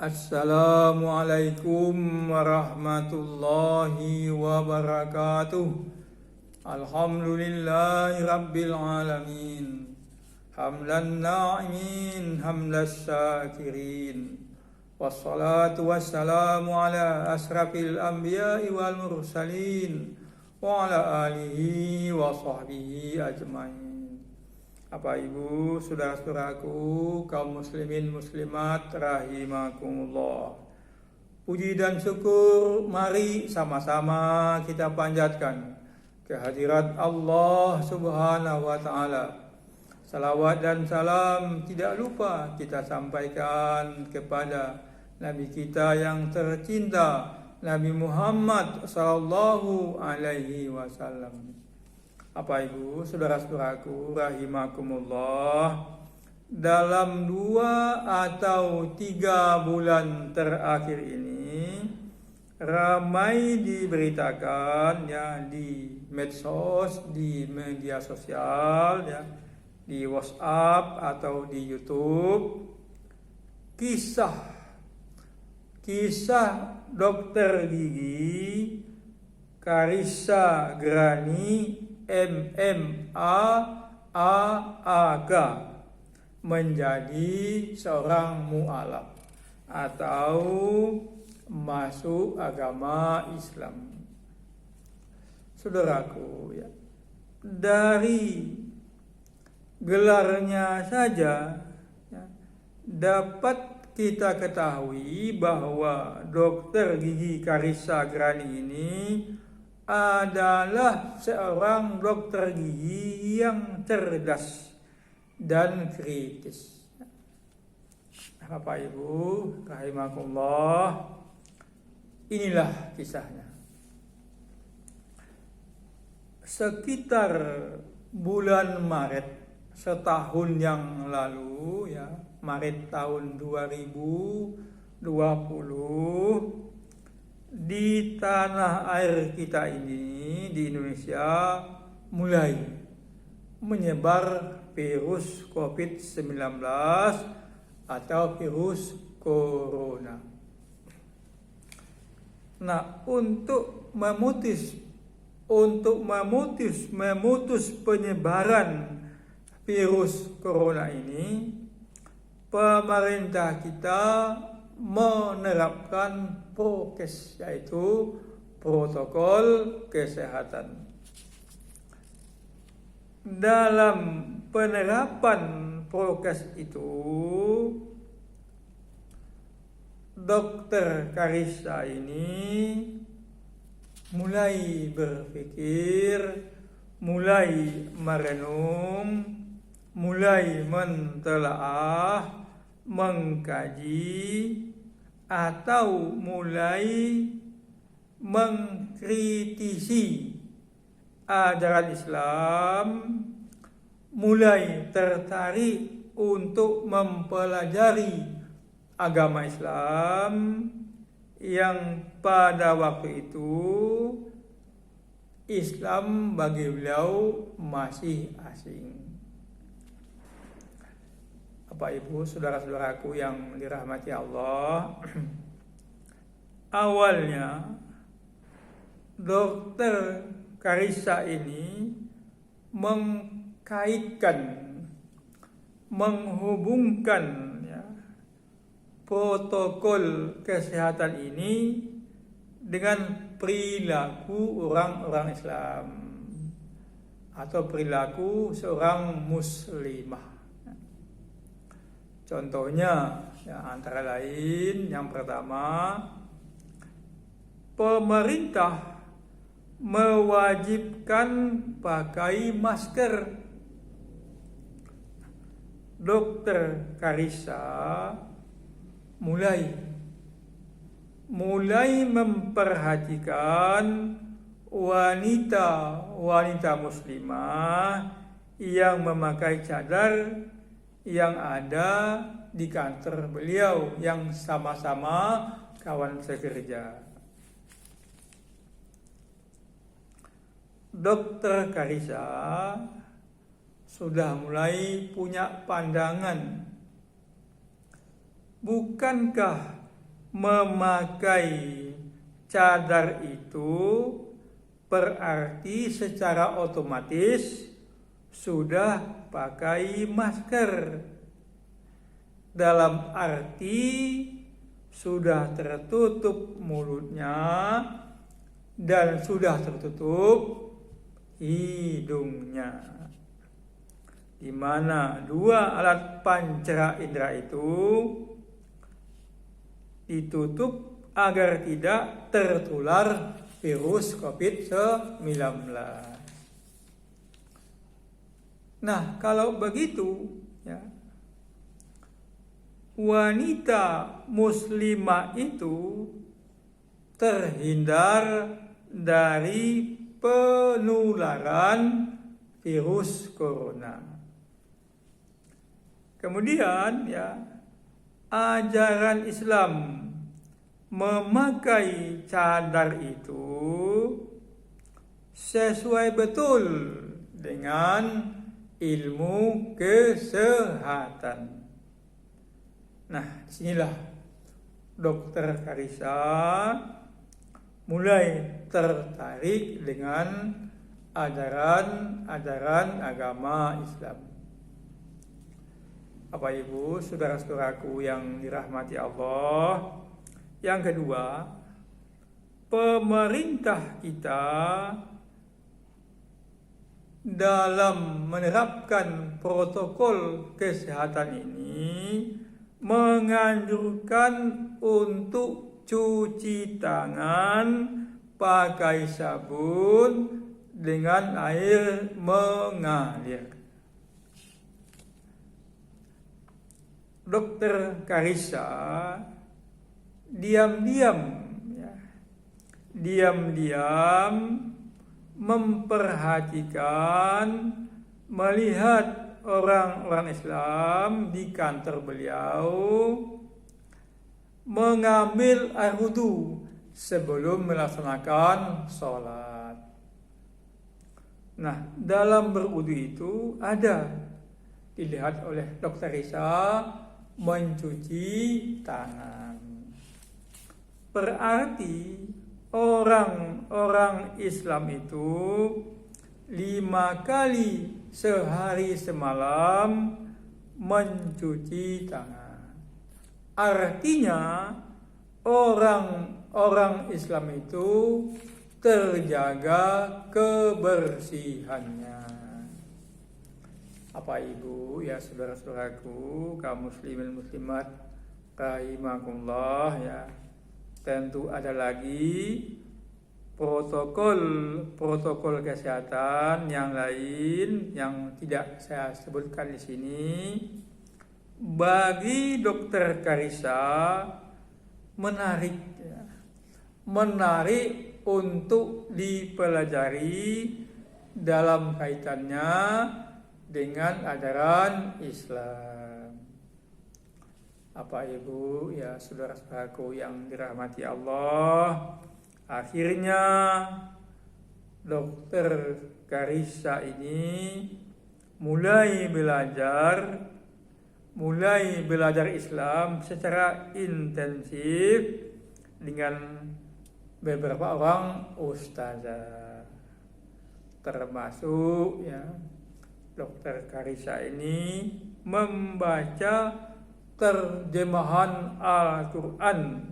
Assalamualaikum warahmatullahi wabarakatuh. Alhamdulillahi rabbil alamin. Hamdan na'imin, hamdas syakirin. Wassalatu wassalamu ala asrafil anbiya'i wal mursalin wa ala alihi wa sahbihi ajmain. Bapak Ibu, saudara-saudaraku, kaum muslimin muslimat rahimakumullah. Puji dan syukur mari sama-sama kita panjatkan kehadirat Allah Subhanahu wa taala. Salawat dan salam tidak lupa kita sampaikan kepada Nabi kita yang tercinta, Nabi Muhammad sallallahu alaihi wasallam. Bapak Ibu, saudara-saudaraku rahimakumullah, dalam 2 atau 3 bulan terakhir ini ramai diberitakan ya di medsos, di media sosial ya, di WhatsApp atau di YouTube, kisah dokter gigi Karissa Grani MMAAAK menjadi seorang mu'alaf atau masuk agama Islam. Saudaraku ya, dari gelarnya saja ya, dapat kita ketahui bahwa dokter gigi Karissa Grani ini adalah seorang dokter gigi yang cerdas dan kritis. Bapak Ibu rahimakumullah, inilah kisahnya. Sekitar bulan Maret setahun yang lalu ya, Maret tahun 2020, di tanah air kita ini, di Indonesia, mulai menyebar virus COVID-19 atau virus corona. Nah, untuk memutus penyebaran virus corona ini, pemerintah kita menerapkan prokes, yaitu protokol kesehatan. Dalam penerapan prokes itu, dokter Karissa ini mulai berpikir, mulai merenung, mulai mentelaah, mengkaji, atau mulai mengkritisi ajaran Islam, mulai tertarik untuk mempelajari agama Islam yang pada waktu itu Islam bagi beliau masih asing. Bapak Ibu, saudara-saudaraku yang dirahmati Allah, awalnya dokter Karissa ini menghubungkan ya, protokol kesehatan ini dengan perilaku orang-orang Islam atau perilaku seorang muslimah. Contohnya ya, antara lain yang pertama, pemerintah mewajibkan pakai masker. Dokter Karissa mulai memperhatikan wanita muslimah yang memakai cadar yang ada di kantor beliau, yang sama-sama kawan sekerja. Dokter Karissa sudah mulai punya pandangan. Bukankah memakai cadar itu berarti secara otomatis sudah pakai masker. Dalam arti sudah tertutup mulutnya dan sudah tertutup hidungnya. Di mana dua alat panca indera itu ditutup agar tidak tertular virus COVID-19. Nah, kalau begitu, ya, wanita muslimah itu terhindar dari penularan virus corona. Kemudian, ya, ajaran Islam memakai cadar itu sesuai betul dengan ilmu kesehatan. Nah, disinilah Dokter Karissa mulai tertarik dengan ajaran agama Islam. Bapak Ibu, saudara-saudaraku yang dirahmati Allah, yang kedua, pemerintah kita dalam menerapkan protokol kesehatan ini menganjurkan untuk cuci tangan pakai sabun dengan air mengalir. Dokter Karissa diam-diam memperhatikan, melihat orang-orang Islam di kantor beliau mengambil air wudu sebelum melaksanakan sholat. Nah, dalam berwudu itu ada dilihat oleh Dokter Karissa mencuci tangan. Berarti orang-orang Islam itu 5 kali sehari semalam mencuci tangan. Artinya orang-orang Islam itu terjaga kebersihannya. Apa Ibu, ya saudara-saudaraku, kaum muslimin muslimat rahimakumullah, ya. Tentu ada lagi protokol kesehatan yang lain yang tidak saya sebutkan di sini. Bagi Dokter Karissa menarik untuk dipelajari dalam kaitannya dengan ajaran Islam. Apa Ibu, ya saudara-saudaraku yang dirahmati Allah, akhirnya Dokter Karissa ini mulai belajar Islam secara intensif dengan beberapa orang ustazah, termasuk, ya, Dokter Karissa ini membaca terjemahan Al-Quran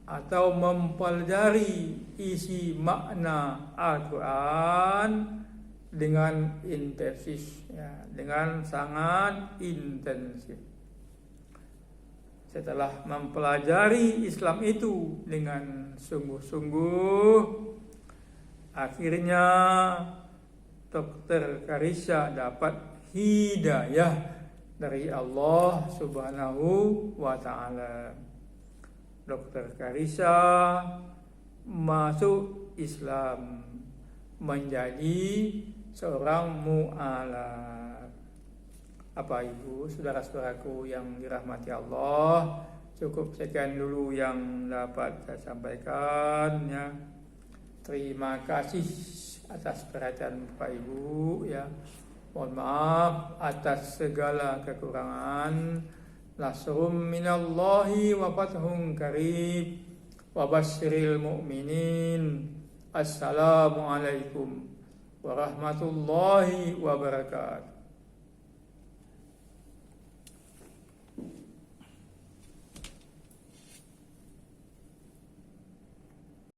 atau mempelajari isi makna Al-Quran dengan intensif, ya, dengan sangat intensif. Setelah mempelajari Islam itu dengan sungguh-sungguh, akhirnya Dokter Karissa dapat hidayah dari Allah Subhanahu wa Ta'ala. Dokter Karissa masuk Islam, menjadi seorang mu'alaf. Apa Ibu, saudara-saudaraku yang dirahmati Allah, cukup sekian dulu yang dapat saya sampaikan, ya. Terima kasih atas perhatian Bapak Ibu, ya. Mohon maaf atas segala kekurangan. nasrum minallahi wa fathun qarib wa basyiril mu'minin. Assalamualaikum warahmatullahi wabarakatuh.